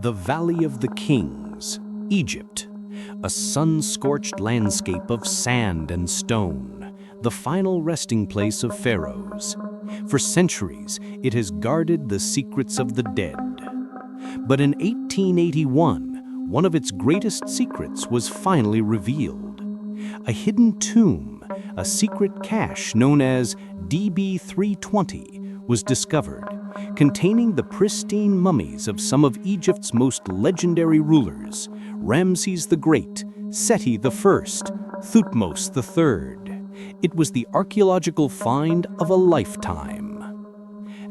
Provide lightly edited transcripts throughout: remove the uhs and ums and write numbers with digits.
The Valley of the Kings, Egypt, a sun-scorched landscape of sand and stone, the final resting place of pharaohs. For centuries, it has guarded the secrets of the dead. But in 1881, one of its greatest secrets was finally revealed. A hidden tomb, a secret cache known as DB 320, was discovered, containing the pristine mummies of some of Egypt's most legendary rulers, Ramses the Great, Seti I, Thutmose III. It was the archaeological find of a lifetime.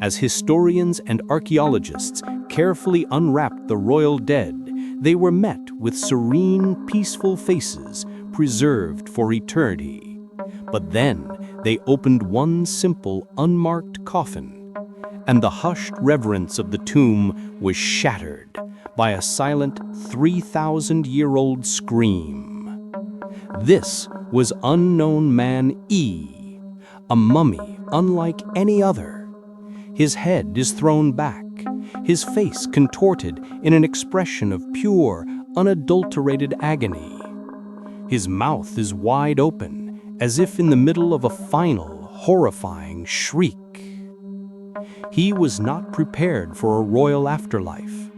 As historians and archaeologists carefully unwrapped the royal dead, they were met with serene, peaceful faces preserved for eternity. But then they opened one simple, unmarked coffin, and the hushed reverence of the tomb was shattered by a silent 3,000-year-old scream. This was unknown man E, a mummy unlike any other. His head is thrown back, his face contorted in an expression of pure, unadulterated agony. His mouth is wide open, as if in the middle of a final, horrifying shriek. He was not prepared for a royal afterlife.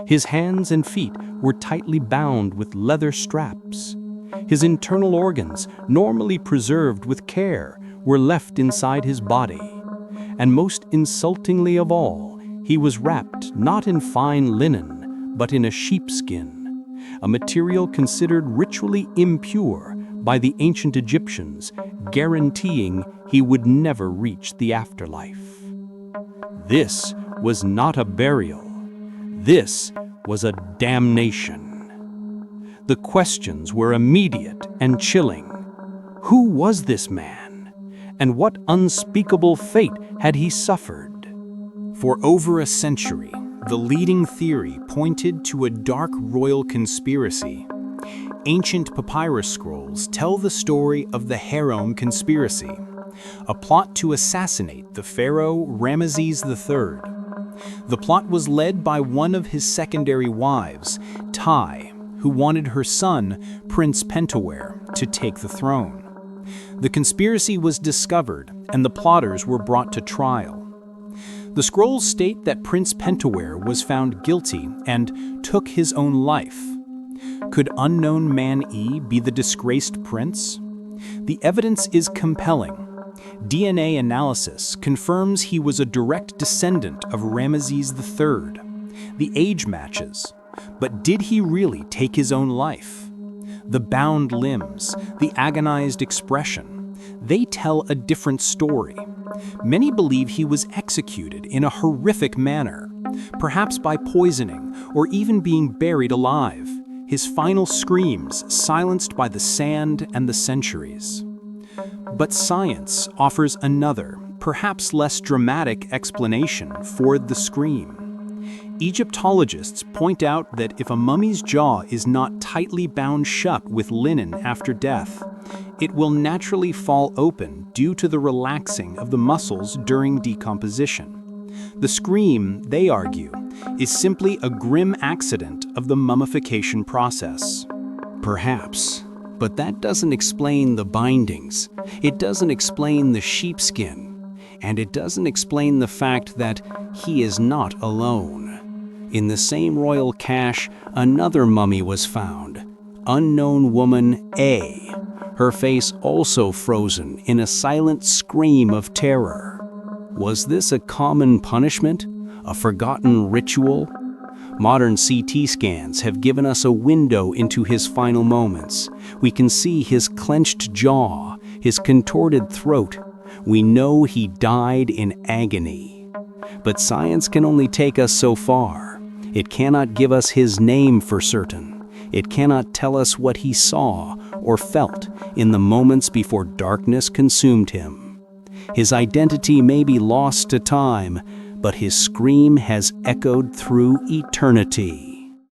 His hands and feet were tightly bound with leather straps. His internal organs, normally preserved with care, were left inside his body. And most insultingly of all, he was wrapped not in fine linen, but in a sheepskin, a material considered ritually impure by the ancient Egyptians, guaranteeing he would never reach the afterlife. This was not a burial. This was a damnation. The questions were immediate and chilling. Who was this man? And what unspeakable fate had he suffered? For over a century, the leading theory pointed to a dark royal conspiracy. Ancient papyrus scrolls tell the story of the Harem conspiracy, a plot to assassinate the pharaoh Ramses III. The plot was led by one of his secondary wives, Tai, who wanted her son, Prince Pentawere, to take the throne. The conspiracy was discovered, and the plotters were brought to trial. The scrolls state that Prince Pentawere was found guilty and took his own life. Could unknown man E be the disgraced prince? The evidence is compelling. DNA analysis confirms he was a direct descendant of Ramses III. The age matches. But did he really take his own life? The bound limbs, the agonized expression, they tell a different story. Many believe he was executed in a horrific manner, perhaps by poisoning or even being buried alive, his final screams silenced by the sand and the centuries. But science offers another, perhaps less dramatic explanation for the scream. Egyptologists point out that if a mummy's jaw is not tightly bound shut with linen after death, it will naturally fall open due to the relaxing of the muscles during decomposition. The scream, they argue, is simply a grim accident of the mummification process. Perhaps. But that doesn't explain the bindings, it doesn't explain the sheepskin, and it doesn't explain the fact that he is not alone. In the same royal cache, another mummy was found, unknown woman A, her face also frozen in a silent scream of terror. Was this a common punishment? A forgotten ritual? Modern CT scans have given us a window into his final moments. We can see his clenched jaw, his contorted throat. We know he died in agony. But science can only take us so far. It cannot give us his name for certain. It cannot tell us what he saw or felt in the moments before darkness consumed him. His identity may be lost to time, but his scream has echoed through eternity.